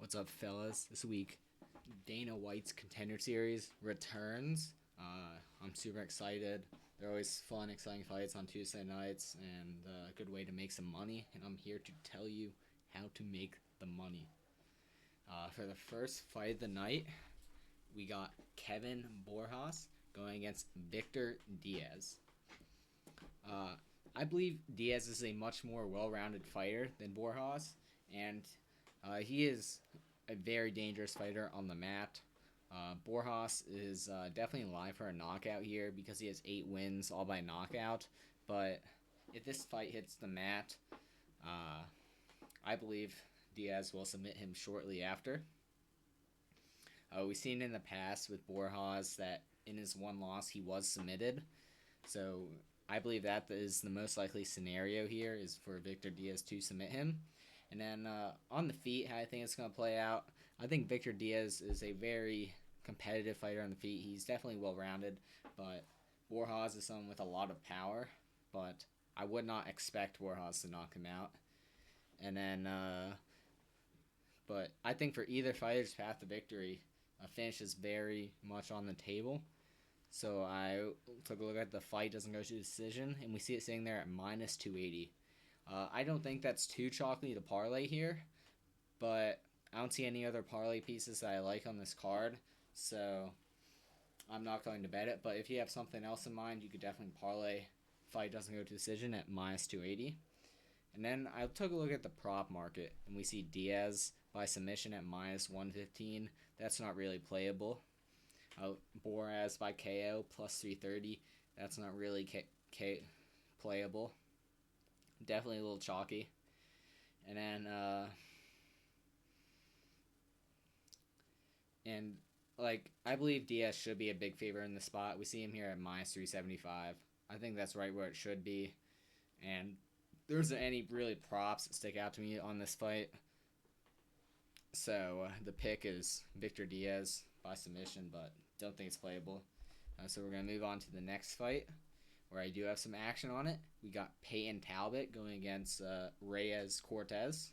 What's up, fellas? This week, Dana White's Contender Series returns. I'm super excited. They're always fun, exciting fights on Tuesday nights, and a good way to make some money. And I'm here to tell you how to make the money. For the first fight of the night, we got Kevin Borjas going against Victor Diaz. I believe Diaz is a much more well-rounded fighter than Borjas, and he is a very dangerous fighter on the mat. Borjas is definitely alive for a knockout here because he has 8 wins, all by knockout. But if this fight hits the mat, I believe Diaz will submit him shortly after. We've seen in the past with Borjas that in his one loss he was submitted. So I believe that is the most likely scenario here is for Victor Diaz to submit him. And then on the feet, how I think it's going to play out, I think Victor Diaz is a very competitive fighter on the feet. He's definitely well-rounded, but Borjas is someone with a lot of power, but I would not expect Borjas to knock him out. And then, but I think for either fighter's path to victory, a finish is very much on the table. So I took a look at the fight doesn't go to decision, and we see it sitting there at minus 280. I don't think that's too chalky to parlay here, but I don't see any other parlay pieces that I like on this card, so I'm not going to bet it. But if you have something else in mind, you could definitely parlay fight doesn't go to decision at minus 280. And then I took a look at the prop market, and we see Diaz by submission at minus 115. That's not really playable. Borjas by KO plus 330. That's not really playable. Definitely a little chalky. And then, I believe Diaz should be a big favorite in the spot. We see him here at minus 375. I think that's right where it should be. And there isn't any really props that stick out to me on this fight. So the pick is Victor Diaz by submission, but don't think it's playable. So we're going to move on to the next fight, where I do have some action on it. We got Peyton Talbot going against Reyes Cortez.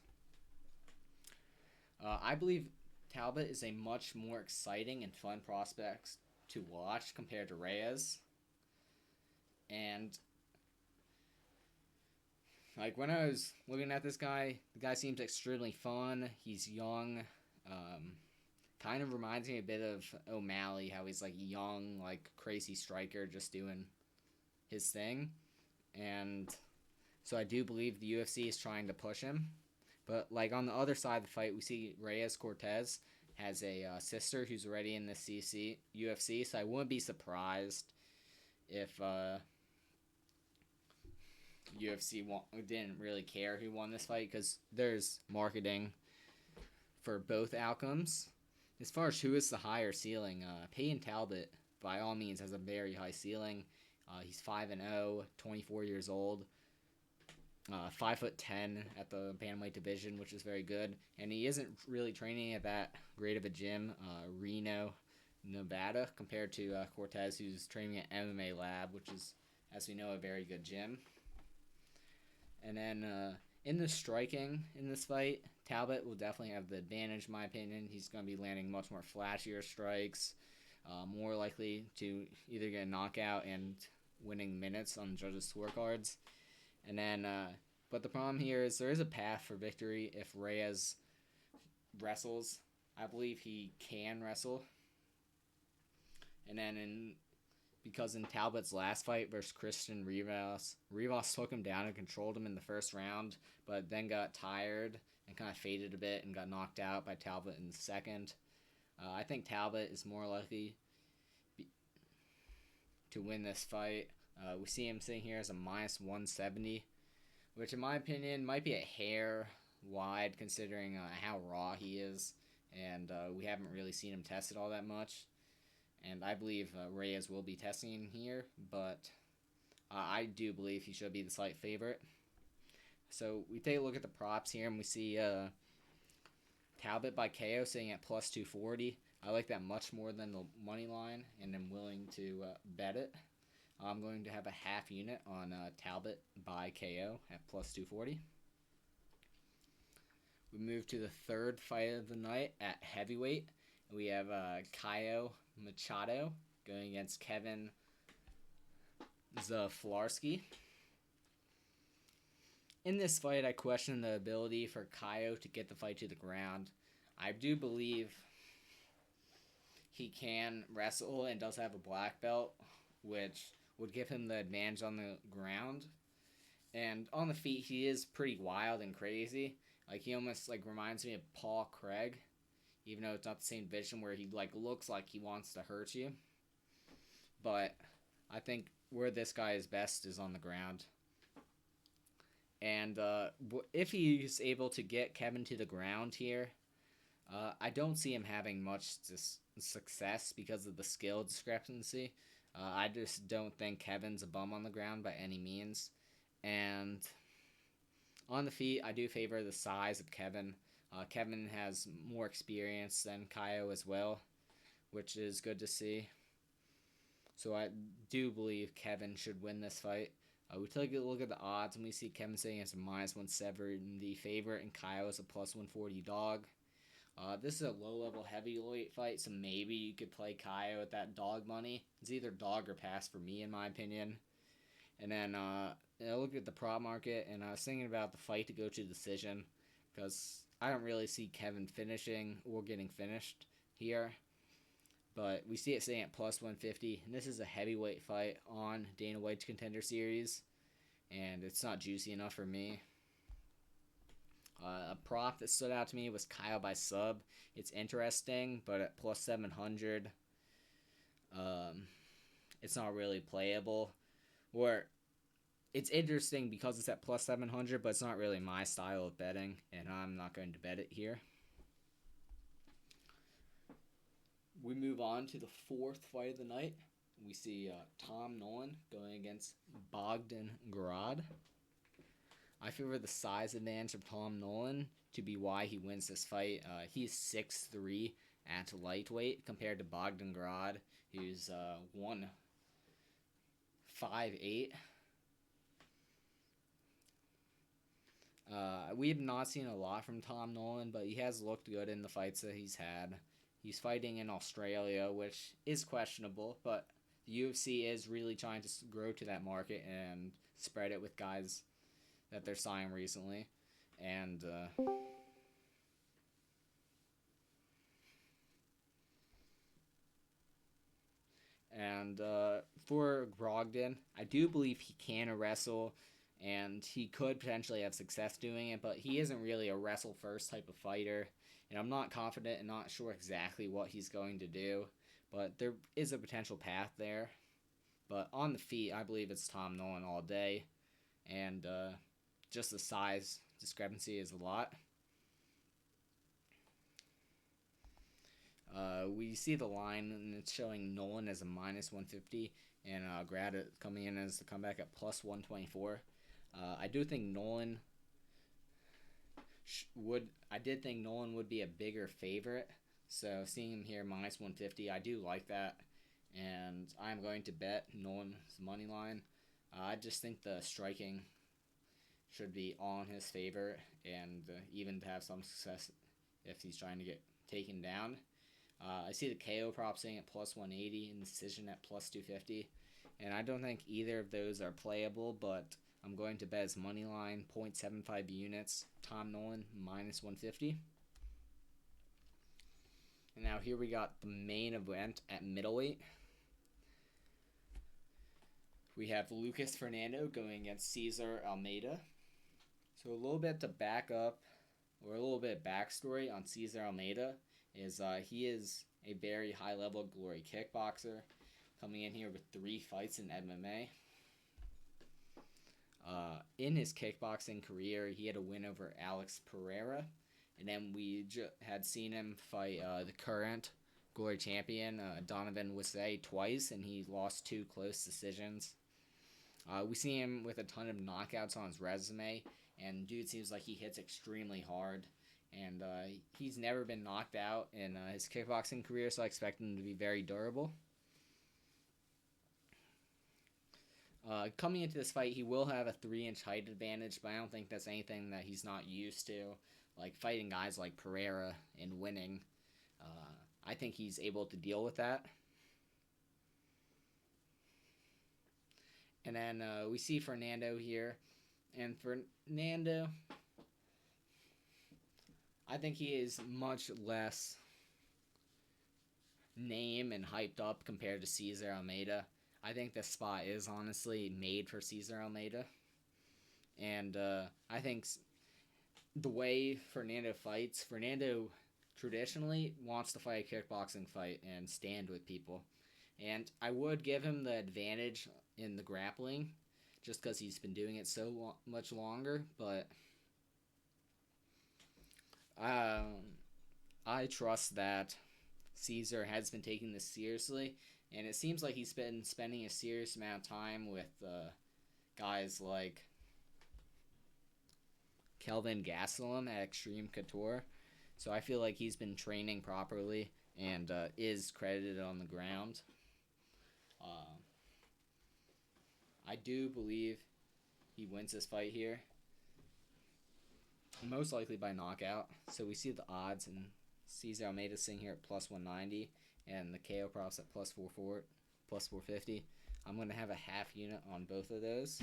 I believe Talbot is a much more exciting and fun prospect to watch compared to Reyes. And when I was looking at this guy, the guy seems extremely fun. He's young. Kind of reminds me a bit of O'Malley, how he's young, crazy striker, just doing his thing. And so I do believe the UFC is trying to push him. But on the other side of the fight, we see Reyes Cortez has a sister who's already in the UFC, so I wouldn't be surprised if UFC didn't really care who won this fight, because there's marketing for both outcomes. As far as who is the higher ceiling, Peyton Talbot, by all means, has a very high ceiling. He's 5-0, 24 years old, 5'10" at the bantamweight division, which is very good. And he isn't really training at that great of a gym, Reno, Nevada, compared to Cortez, who's training at MMA Lab, which is, as we know, a very good gym. And then in the striking in this fight, Talbot will definitely have the advantage, in my opinion. He's going to be landing much more flashier strikes, more likely to either get a knockout and winning minutes on judges' scorecards. And then, but the problem here is there is a path for victory if Reyes wrestles. I believe he can wrestle. And then because in Talbot's last fight versus Christian Rivas took him down and controlled him in the first round, but then got tired and kind of faded a bit and got knocked out by Talbot in the second. I think Talbot is more likely to win this fight. We see him sitting here as a minus 170, which in my opinion might be a hair wide considering how raw he is, and we haven't really seen him tested all that much. And I believe Reyes will be testing him here, but I do believe he should be the slight favorite. So we take a look at the props here, and we see Talbot by KO sitting at plus 240. I like that much more than the money line, and I'm willing to bet it. I'm going to have a half unit on Talbot by KO at plus 240. We move to the third fight of the night at heavyweight. We have Caio Machado going against Kevin Zaflarski. In this fight, I question the ability for Caio to get the fight to the ground. I do believe he can wrestle and does have a black belt, which would give him the advantage on the ground. And on the feet, he is pretty wild and crazy. Like, he almost reminds me of Paul Craig, even though it's not the same vision where he looks like he wants to hurt you. But I think where this guy is best is on the ground. And if he's able to get Kevin to the ground here, I don't see him having much success because of the skill discrepancy. I just don't think Kevin's a bum on the ground by any means. And on the feet, I do favor the size of Kevin. Kevin has more experience than Caio as well, which is good to see. So I do believe Kevin should win this fight. We take a look at the odds, and we see Kevin sitting as a -170 favorite, and Caio is a +140 dog. This is a low-level heavyweight fight, so maybe you could play Caio at that dog money. It's either dog or pass for me, in my opinion. And then I looked at the prop market, and I was thinking about the fight to go to decision, because I don't really see Kevin finishing or getting finished here. But we see it sitting at +150, and this is a heavyweight fight on Dana White's Contender Series, and it's not juicy enough for me. A prop that stood out to me was Caio by sub. It's interesting, but at +700, it's not really playable. Or it's interesting because it's at +700, but it's not really my style of betting, and I'm not going to bet it here. We move on to the fourth fight of the night. We see Tom Nolan going against Bogdan Grad. I favor the size advantage of Tom Nolan to be why he wins this fight. He's 6'3" at lightweight compared to Bogdan Grad, who's 1'5'8". We have not seen a lot from Tom Nolan, but he has looked good in the fights that he's had. He's fighting in Australia, which is questionable, but the UFC is really trying to grow to that market and spread it with guys that they're signing recently. And for Brogdon, I do believe he can wrestle, and he could potentially have success doing it, but he isn't really a wrestle-first type of fighter, and I'm not confident and not sure exactly what he's going to do, but there is a potential path there. But on the feet, I believe it's Tom Nolan all day, and just the size discrepancy is a lot. We see the line, and it's showing Nolan as a -150, and Grad coming in as the comeback at +124. I do think Nolan I did think Nolan would be a bigger favorite, so seeing him here -150, I do like that, and I'm going to bet Nolan's money line. I just think the striking should be on his favor, and even to have some success if he's trying to get taken down. I see the KO prop sitting at +180 and the decision at +250, and I don't think either of those are playable, but I'm going to bet his money line, 0.75 units, Tom Nolan, -150. And now here we got the main event at middleweight. We have Lucas Fernando going against Cesar Almeida. So a little bit to back up, or a little bit of backstory on Cesar Almeida is he is a very high-level glory kickboxer, coming in here with 3 fights in MMA. In his kickboxing career, he had a win over Alex Pereira, and then we had seen him fight the current glory champion, Donovan Wisse, twice, and he lost 2 close decisions. We see him with a ton of knockouts on his resume, and dude seems like he hits extremely hard, and he's never been knocked out in his kickboxing career, so I expect him to be very durable. Coming into this fight, he will have a 3-inch height advantage, but I don't think that's anything that he's not used to. like fighting guys like Pereira and winning. I think he's able to deal with that. And then we see Fernando here. And Fernando, I think he is much less name and hyped up compared to Cesar Almeida. I think this spot is honestly made for Cesar Almeida. And I think the way Fernando fights, Fernando traditionally wants to fight a kickboxing fight and stand with people. And I would give him the advantage in the grappling just because he's been doing it so much longer. But I trust that Caesar has been taking this seriously. And it seems like he's been spending a serious amount of time with guys like Kelvin Gastelum at Extreme Couture. So I feel like he's been training properly and is credited on the ground. I do believe he wins this fight here. Most likely by knockout. So we see the odds, and Cesar Almeida sitting here at plus 190, and the KO props at plus 450. I'm going to have a half unit on both of those.